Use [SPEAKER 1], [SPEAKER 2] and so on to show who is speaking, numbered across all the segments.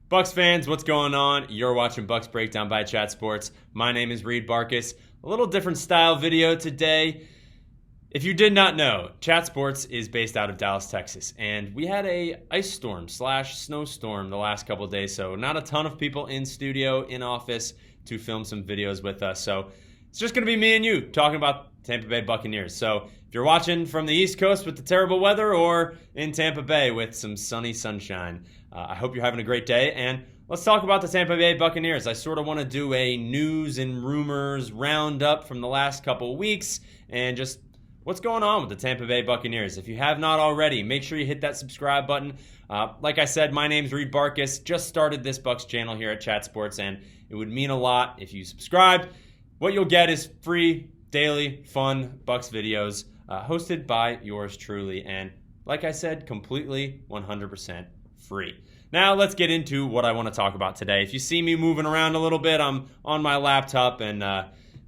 [SPEAKER 1] Bucs fans, what's going on? You're watching Bucs Breakdown by Chat Sports. My name is Reed Barkus. A little different style video today. If you did not know, Chat Sports is based out of Dallas, Texas, and we had a ice storm / snowstorm the last couple of days, so not a ton of people in studio, in office to film some videos with us. So it's just going to be me and you talking about Tampa Bay Buccaneers. So if you're watching from the East Coast with the terrible weather or in Tampa Bay with some sunny sunshine, I hope you're having a great day. And let's talk about the Tampa Bay Buccaneers. I sort of want to do a news and rumors roundup from the last couple of weeks and just what's going on with the Tampa Bay Buccaneers. If you have not already, make sure you hit that subscribe button. Like I said, my name's Reed Barkus. Just started this Bucs channel here at Chat Sports, and it would mean a lot if you subscribe. What you'll get is free, daily, fun Bucs videos hosted by yours truly. And like I said, completely 100% free. Now let's get into what I want to talk about today. If you see me moving around a little bit, I'm on my laptop, and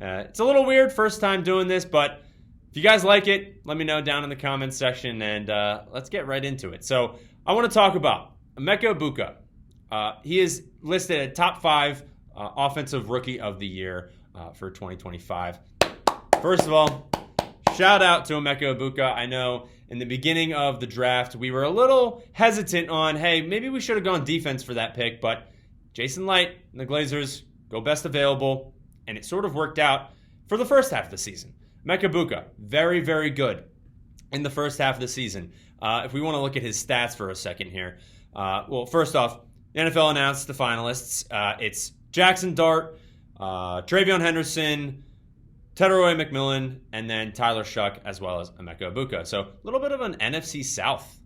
[SPEAKER 1] it's a little weird, first time doing this, but if you guys like it, let me know down in the comments section, and let's get right into it. So I want to talk about Emeka Egbuka. He is listed at top 5 offensive rookie of the year for 2025. First of all, shout out to Emeka Egbuka. I know in the beginning of the draft, we were a little hesitant on, hey, maybe we should have gone defense for that pick, but Jason Licht and the Glazers go best available, and it sort of worked out for the first half of the season. Emeka Egbuka, very, very good in the first half of the season. If we want to look at his stats for a second here. Well, first off, the NFL announced the finalists. It's Jaxson Dart, TreVeyon Henderson, Tetairoa McMillan, and then Shough, as well as Emeka Egbuka. So a little bit of an NFC South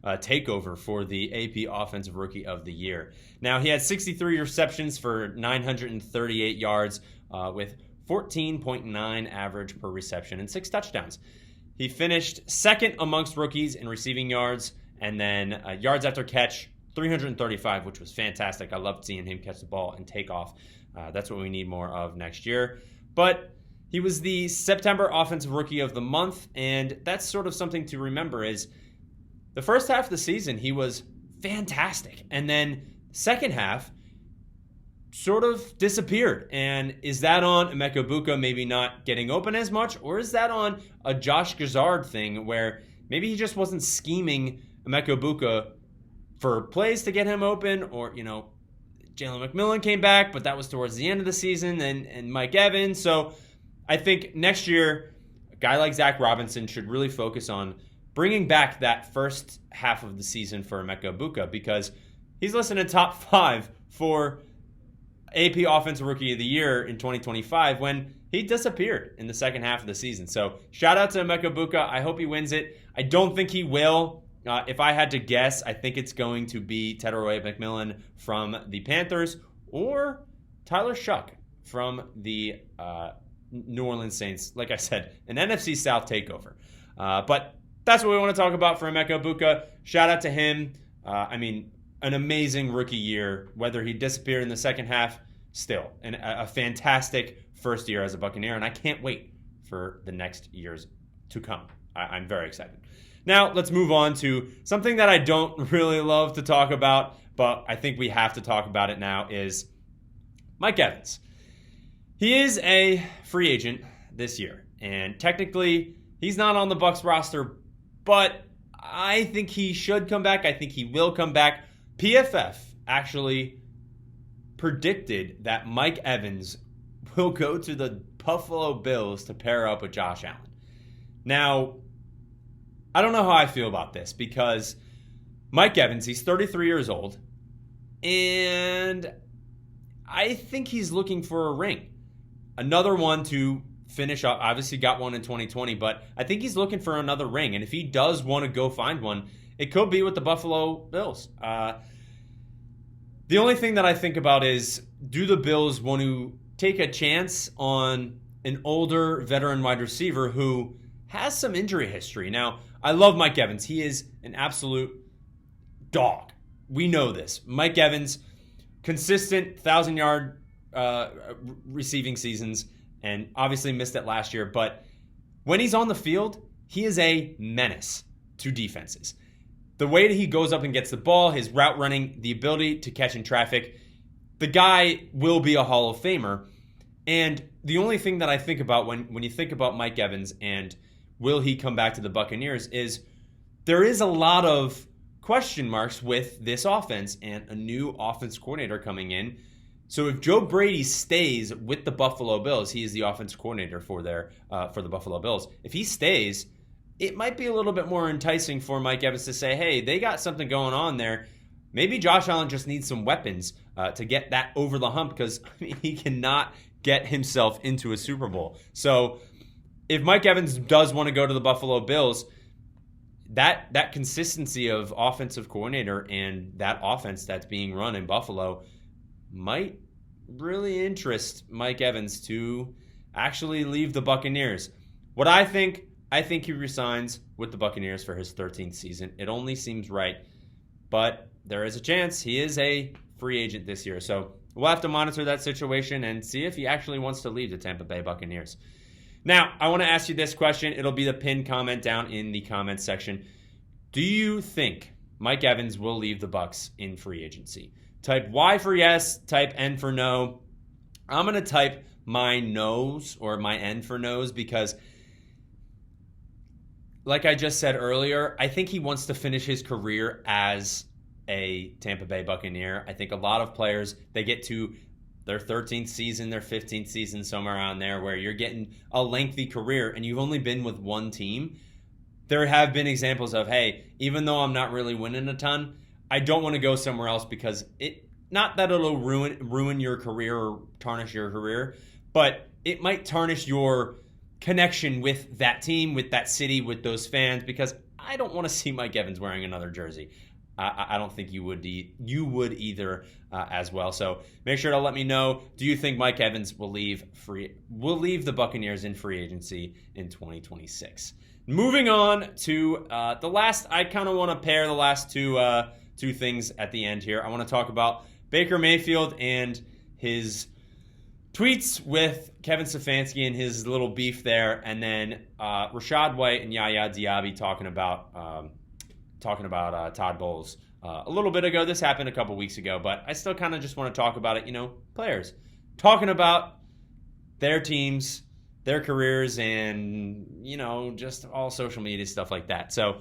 [SPEAKER 1] takeover for the AP Offensive Rookie of the Year. Now, he had 63 receptions for 938 yards with 14.9 average per reception and 6 touchdowns. He finished second amongst rookies in receiving yards, and then yards after catch, 335, which was fantastic. I loved seeing him catch the ball and take off. That's what we need more of next year. But he was the September Offensive Rookie of the Month, and that's sort of something to remember is the first half of the season, he was fantastic. And then second half sort of disappeared. And is that on Emeka Egbuka maybe not getting open as much, or is that on a Josh Gazard thing where maybe he just wasn't scheming Emeka Egbuka for plays to get him open, or, you know, Jalen McMillan came back, but that was towards the end of the season, and Mike Evans. So I think next year, a guy like Zach Robinson should really focus on bringing back that first half of the season for Emeka Egbuka, because he's listed in top 5 for AP Offensive Rookie of the Year in 2025 when he disappeared in the second half of the season. So shout out to Emeka Egbuka. I hope he wins it. I don't think he will. If I had to guess, I think it's going to be Tetairoa McMillan from the Panthers or Shough from the New Orleans Saints. Like I said, an NFC South takeover. But that's what we want to talk about for Emeka Egbuka. Shout out to him. An amazing rookie year, whether he disappeared in the second half, still. And a fantastic first year as a Buccaneer, and I can't wait for the next years to come. I'm very excited. Now, let's move on to something that I don't really love to talk about, but I think we have to talk about it now, is Mike Evans. He is a free agent this year, and technically, he's not on the Bucs roster, but I think he should come back. I think he will come back. PFF actually predicted that Mike Evans will go to the Buffalo Bills to pair up with Josh Allen. Now, I don't know how I feel about this, because Mike Evans, he's 33 years old, and I think he's looking for a ring. Another one to finish up. Obviously got one in 2020, but I think he's looking for another ring. And if he does want to go find one, it could be with the Buffalo Bills. The only thing that I think about is, do the Bills want to take a chance on an older veteran wide receiver who has some injury history? Now, I love Mike Evans. He is an absolute dog. We know this. Mike Evans, consistent 1,000-yard receiving seasons, and obviously missed it last year. But when he's on the field, he is a menace to defenses. the way that he goes up and gets the ball, his route running, the ability to catch in traffic, the guy will be a Hall of Famer. And the only thing that I think about when you think about Mike Evans and will he come back to the Buccaneers is there is a lot of question marks with this offense and a new offense coordinator coming in. So if Joe Brady stays with the Buffalo Bills, he is the offense coordinator for the Buffalo Bills. If he stays, it might be a little bit more enticing for Mike Evans to say, hey, they got something going on there. Maybe Josh Allen just needs some weapons to get that over the hump because he cannot get himself into a Super Bowl. So if Mike Evans does want to go to the Buffalo Bills, that consistency of offensive coordinator and that offense that's being run in Buffalo might really interest Mike Evans to actually leave the Buccaneers. What I think he resigns with the Buccaneers for his 13th season. It only seems right, but there is a chance he is a free agent this year. So we'll have to monitor that situation and see if he actually wants to leave the Tampa Bay Buccaneers. Now, I want to ask you this question. It'll be the pinned comment down in the comments section. Do you think Mike Evans will leave the Bucs in free agency? Type Y for yes, type N for no. I'm going to type my no's or my N for no's because, like I just said earlier, I think he wants to finish his career as a Tampa Bay Buccaneer. I think a lot of players, they get to their 13th season, their 15th season, somewhere around there, where you're getting a lengthy career and you've only been with one team. There have been examples of, hey, even though I'm not really winning a ton, I don't want to go somewhere else because not that it'll ruin your career or tarnish your career, but it might tarnish your connection with that team, with that city, with those fans, because I don't want to see Mike Evans wearing another jersey. I don't think you would either as well. So make sure to let me know. Do you think Mike Evans will leave the Buccaneers in free agency in 2026? Moving on to the last, I kind of want to pair the last two things at the end here. I want to talk about Baker Mayfield and his tweets with Kevin Stefanski and his little beef there, and then Rachaad White and Yaya Diaby talking about Todd Bowles a little bit ago. This happened a couple weeks ago, but I still kind of just want to talk about it. Players talking about their teams, their careers, and just all social media stuff like that. So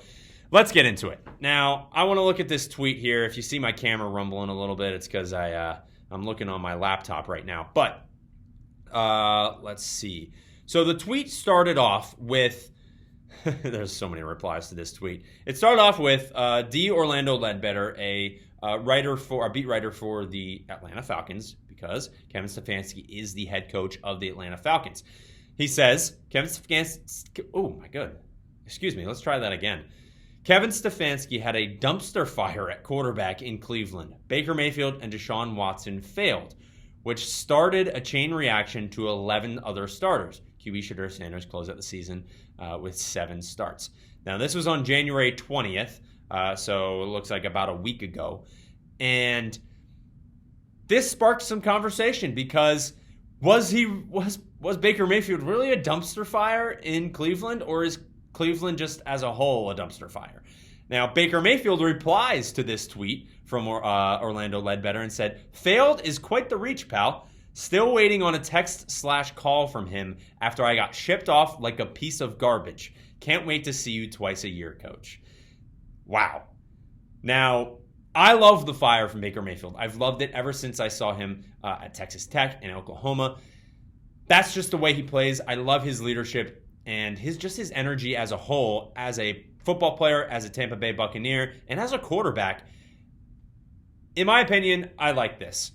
[SPEAKER 1] let's get into it. Now, I want to look at this tweet here. If you see my camera rumbling a little bit, it's because I'm looking on my laptop right now. But let's see. So the tweet started off with there's so many replies to this tweet. It started off with D. Orlando Ledbetter, a beat writer for the Atlanta Falcons, because Kevin Stefanski is the head coach of the Atlanta Falcons. He says, oh my God. Excuse me. Let's try that again. Kevin Stefanski had a dumpster fire at quarterback in Cleveland. Baker Mayfield and Deshaun Watson failed, which started a chain reaction to 11 other starters. QB Shedeur Sanders closed out the season with 7 starts. Now, this was on January 20th, so it looks like about a week ago. And this sparked some conversation because was Baker Mayfield really a dumpster fire in Cleveland, or is Cleveland just as a whole a dumpster fire? Now, Baker Mayfield replies to this tweet from Orlando Ledbetter and said, "Failed is quite the reach, pal. Still waiting on a text/call from him after I got shipped off like a piece of garbage. Can't wait to see you twice a year, coach." Wow. Now, I love the fire from Baker Mayfield. I've loved it ever since I saw him at Texas Tech and Oklahoma. That's just the way he plays. I love his leadership and his energy as a whole, as a football player, as a Tampa Bay Buccaneer, and as a quarterback. In my opinion, I like this.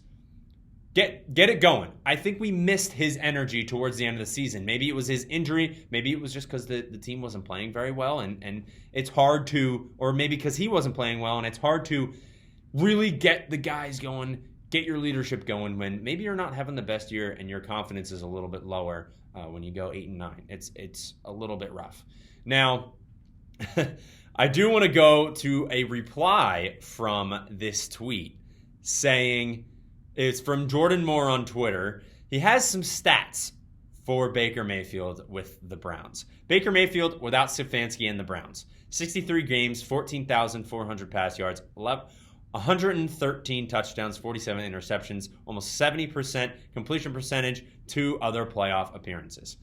[SPEAKER 1] Get it going. I think we missed his energy towards the end of the season. Maybe it was his injury. Maybe it was just because the team wasn't playing very well, and it's hard to, or maybe because he wasn't playing well, and it's hard to really get the guys going, get your leadership going when maybe you're not having the best year and your confidence is a little bit lower when you go 8-9. It's a little bit rough. Now, I do want to go to a reply from this tweet saying, it's from Jordan Moore on Twitter. He has some stats for Baker Mayfield with the Browns. Baker Mayfield without Stefanski and the Browns. 63 games, 14,400 pass yards, 113 touchdowns, 47 interceptions, almost 70% completion percentage, 2 other playoff appearances.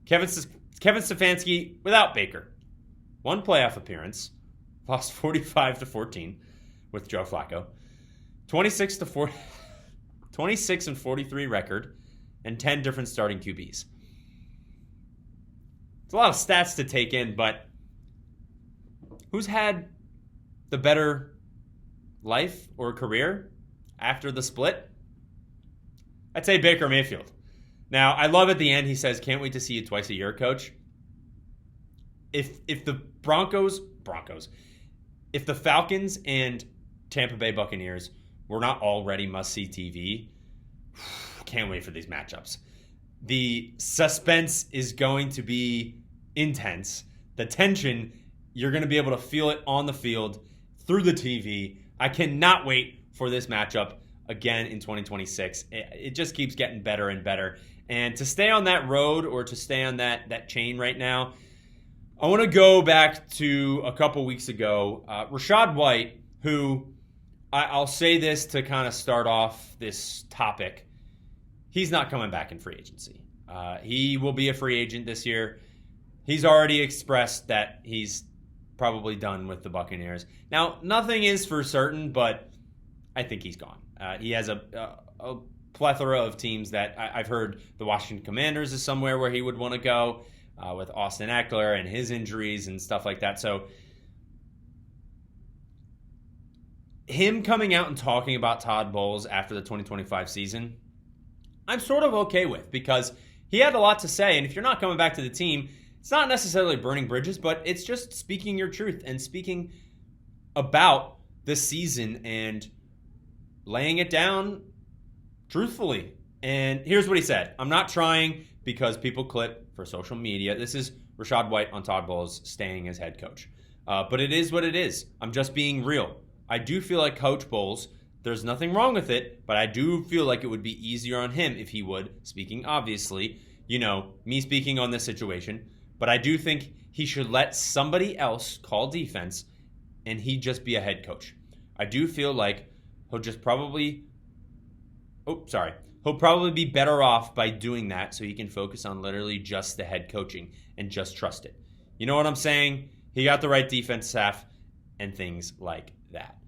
[SPEAKER 1] Kevin Stefanski without Baker. 1 playoff appearance, lost 45-14 with Joe Flacco. 26 and 43 record, and 10 different starting QBs. It's a lot of stats to take in, but who's had the better life or career after the split? I'd say Baker Mayfield. Now, I love at the end he says, "Can't wait to see you twice a year, coach." If the Broncos, if the Falcons and Tampa Bay Buccaneers were not already must-see TV, can't wait for these matchups. The suspense is going to be intense. The tension, you're going to be able to feel it on the field, through the TV. I cannot wait for this matchup again in 2026. It just keeps getting better and better. And to stay on that road, or to stay on that chain right now, I want to go back to a couple weeks ago. Rachaad White, who, I'll say this to kind of start off this topic, he's not coming back in free agency. He will be a free agent this year. He's already expressed that he's probably done with the Buccaneers. Now, nothing is for certain, but I think he's gone. He has a plethora of teams that I've heard. The Washington Commanders is somewhere where he would want to go, with Austin Eckler and his injuries and stuff like that. So him coming out and talking about Todd Bowles after the 2025 season, I'm sort of okay with, because he had a lot to say. And if you're not coming back to the team, it's not necessarily burning bridges, but it's just speaking your truth and speaking about the season and laying it down truthfully. And here's what he said. I'm not trying because people clip for social media. This is Rachaad White on Todd Bowles staying as head coach. But it is what it is. I'm just being real. I do feel like Coach Bowles, there's nothing wrong with it, but I do feel like it would be easier on him if he would, speaking obviously, me speaking on this situation, but I do think he should let somebody else call defense and he just be a head coach. I do feel like he'll probably be better off by doing that, so he can focus on literally just the head coaching and just trust it. You know what I'm saying? He got the right defense staff and things like that.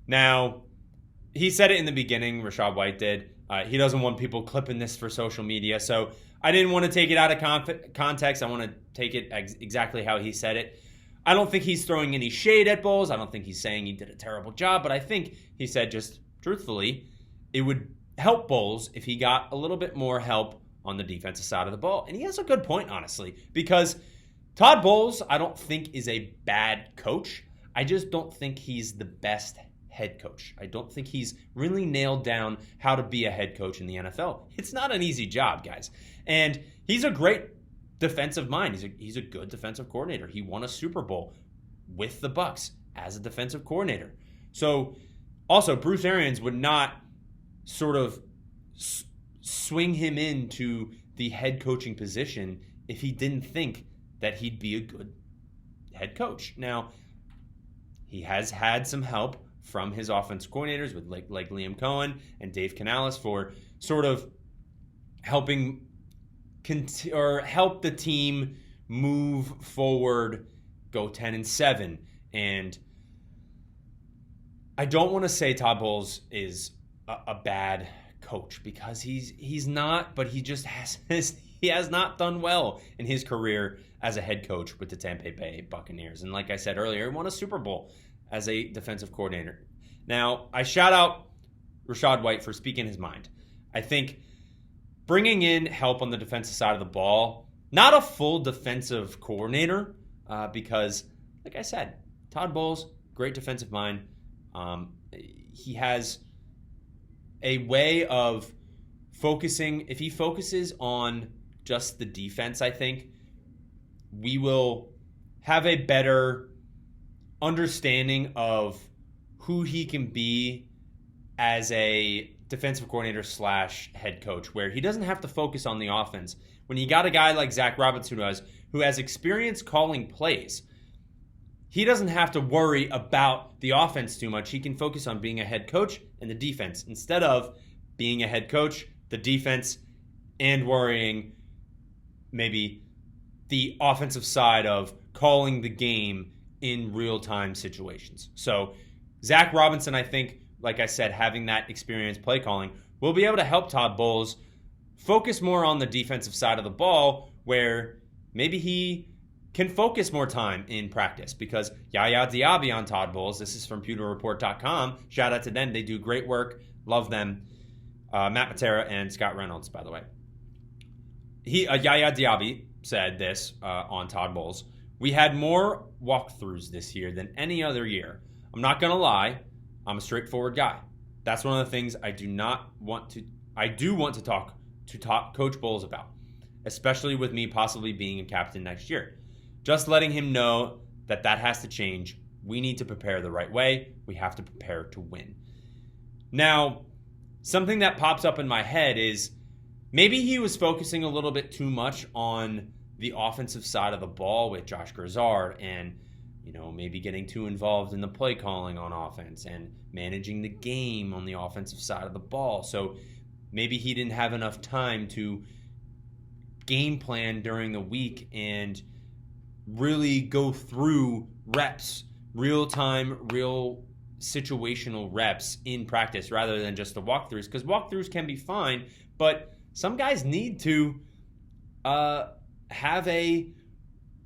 [SPEAKER 1] Now, he said it in the beginning, Rachaad White did. He doesn't want people clipping this for social media, so I didn't want to take it out of context. I want to take it exactly how he said it. I don't think he's throwing any shade at Bowles. I don't think he's saying he did a terrible job, but I think he said, just truthfully, it would help Bowles if he got a little bit more help on the defensive side of the ball. And he has a good point, honestly, because Todd Bowles, I don't think, is a bad coach. I just don't think he's the best head coach. I don't think he's really nailed down how to be a head coach in the NFL. It's not an easy job, guys. And he's a great defensive mind. He's a good defensive coordinator. He won a Super Bowl with the Bucs as a defensive coordinator. So, also, Bruce Arians would not sort of swing him into the head coaching position if he didn't think that he'd be a good head coach. Now, he has had some help from his offense coordinators with like Liam Cohen and Dave Canales for sort of helping help the team move forward, go 10-7. And I don't want to say Todd Bowles is a bad coach, because he's not, but he just has not done well in his career as a head coach with the Tampa Bay Buccaneers. And like I said earlier, he won a Super Bowl as a defensive coordinator. Now, I shout out Rachaad White for speaking his mind. I think bringing in help on the defensive side of the ball, not a full defensive coordinator, because, like I said, Todd Bowles, great defensive mind. He has a way of focusing. If he focuses on just the defense, I think we will have a better understanding of who he can be as a defensive coordinator / head coach, where he doesn't have to focus on the offense when you got a guy like Zach Robinson who has experience calling plays, he doesn't have to worry about the offense too much. He can focus on being a head coach and the defense instead of being a head coach, the defense, and worrying maybe the offensive side of calling the game in real-time situations. So Zach Robinson, I think, like I said, having that experience play calling will be able to help Todd Bowles focus more on the defensive side of the ball, where maybe he can focus more time in practice, because Yaya Diaby on Todd Bowles, this is from pewterreport.com, shout out to them, they do great work, love them, Matt Matera and Scott Reynolds, by the way. Yaya Diaby said this on Todd Bowles: "We had more walkthroughs this year than any other year. I'm not going to lie, I'm a straightforward guy. That's one of the things I do want to talk to Coach Bowles about, especially with me possibly being a captain next year. Just letting him know that has to change. We need to prepare the right way. We have to prepare to win." Now, something that pops up in my head is maybe he was focusing a little bit too much on the offensive side of the ball with Josh Grizzard and, maybe getting too involved in the play calling on offense and managing the game on the offensive side of the ball. So maybe he didn't have enough time to game plan during the week and really go through reps, real-time, real situational reps in practice rather than just the walkthroughs, because walkthroughs can be fine, but some guys need to have a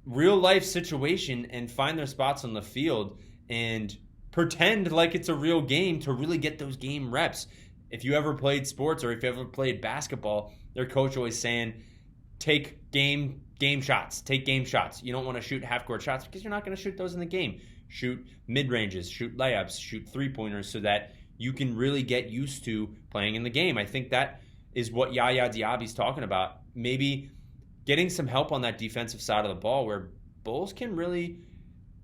[SPEAKER 1] real-life situation and find their spots on the field and pretend like it's a real game to really get those game reps. If you ever played sports or if you ever played basketball, their coach always saying, take game shots, take game shots. You don't want to shoot half-court shots because you're not going to shoot those in the game. Shoot mid-ranges, shoot layups, shoot three-pointers so that you can really get used to playing in the game. I think that is what Yaya Diaby's talking about. Maybe getting some help on that defensive side of the ball where Bowles can really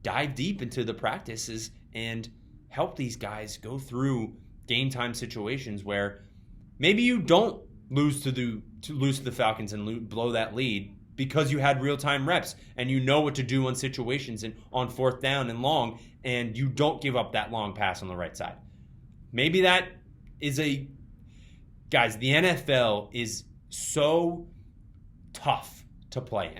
[SPEAKER 1] dive deep into the practices and help these guys go through game time situations where maybe you don't lose to the Falcons and blow that lead because you had real-time reps and you know what to do on situations and on fourth down and long, and you don't give up that long pass on the right side. Maybe that is guys, the NFL is so tough to play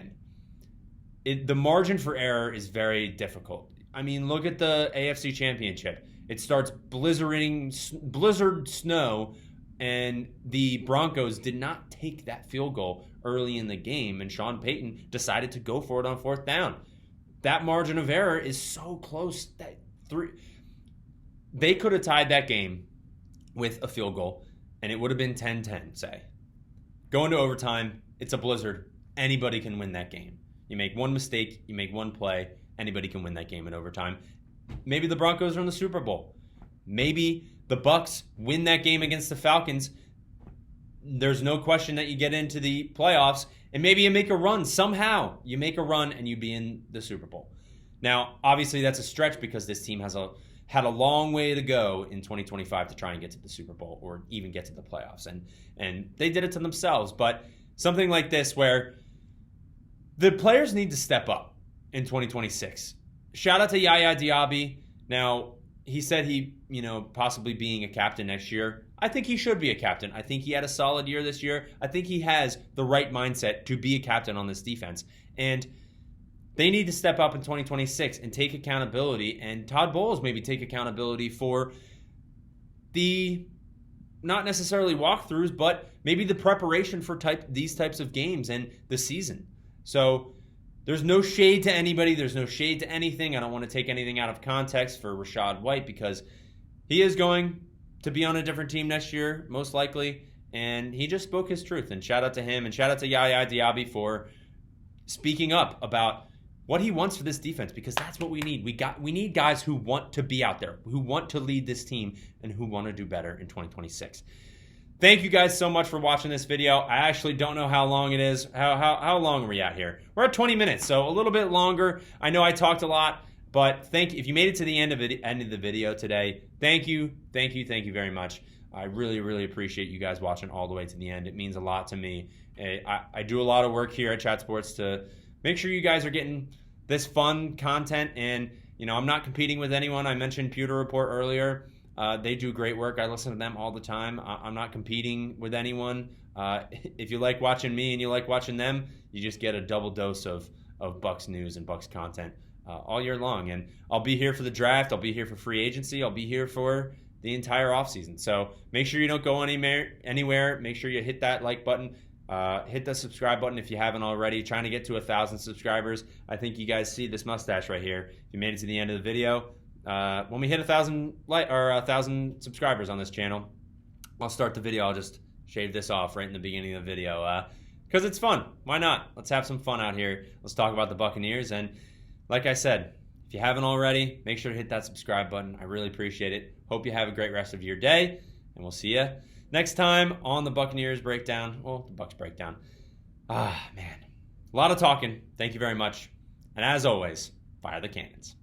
[SPEAKER 1] in. The margin for error is very difficult. I mean, look at the AFC Championship. It starts blizzard snow, and the Broncos did not take that field goal early in the game, and Sean Payton decided to go for it on fourth down. That margin of error is so close that they could have tied that game with a field goal, and it would have been 10-10, say. Going to overtime, it's a blizzard. Anybody can win that game. You make one mistake, you make one play, anybody can win that game in overtime. Maybe the Broncos are in the Super Bowl. Maybe the Bucs win that game against the Falcons. There's no question that you get into the playoffs, and maybe you make a run. Somehow you make a run and you be in the Super Bowl. Now, obviously that's a stretch because this team had a long way to go in 2025 to try and get to the Super Bowl or even get to the playoffs. And they did it to themselves. But something like this where the players need to step up in 2026. Shout out to Yaya Diaby. Now, he said he, possibly being a captain next year. I think he should be a captain. I think he had a solid year this year. I think he has the right mindset to be a captain on this defense. And they need to step up in 2026 and take accountability. And Todd Bowles maybe take accountability for the, not necessarily walkthroughs, but maybe the preparation for these types of games and the season. So there's no shade to anybody. There's no shade to anything. I don't want to take anything out of context for Rachaad White because he is going to be on a different team next year, most likely. And he just spoke his truth. And shout out to him and shout out to Yaya Diaby for speaking up about what he wants for this defense, because that's what we need. We need guys who want to be out there, who want to lead this team, and who want to do better in 2026. Thank you guys so much for watching this video. I actually don't know how long it is. How long are we at here? We're at 20 minutes, so a little bit longer. I know I talked a lot, but if you made it to the end of the video today, thank you very much. I really, really appreciate you guys watching all the way to the end. It means a lot to me. I do a lot of work here at Chat Sports to make sure you guys are getting this fun content. And, I'm not competing with anyone. I mentioned Pewter Report earlier. They do great work. I listen to them all the time. I'm not competing with anyone. If you like watching me and you like watching them, you just get a double dose of Bucs news and Bucs content all year long. And I'll be here for the draft. I'll be here for free agency. I'll be here for the entire offseason. So make sure you don't go anywhere. Make sure you hit that like button. Hit the subscribe button if you haven't already. Trying to get to 1,000 subscribers. I think you guys see this mustache right here. If you made it to the end of the video, when we hit 1,000 subscribers on this channel, I'll start the video. I'll just shave this off right in the beginning of the video because it's fun. Why not? Let's have some fun out here. Let's talk about the Buccaneers. And like I said, if you haven't already, make sure to hit that subscribe button. I really appreciate it. Hope you have a great rest of your day, and we'll see you next time on the Buccaneers breakdown. Well, the Bucs breakdown. Man. A lot of talking. Thank you very much. And as always, fire the cannons.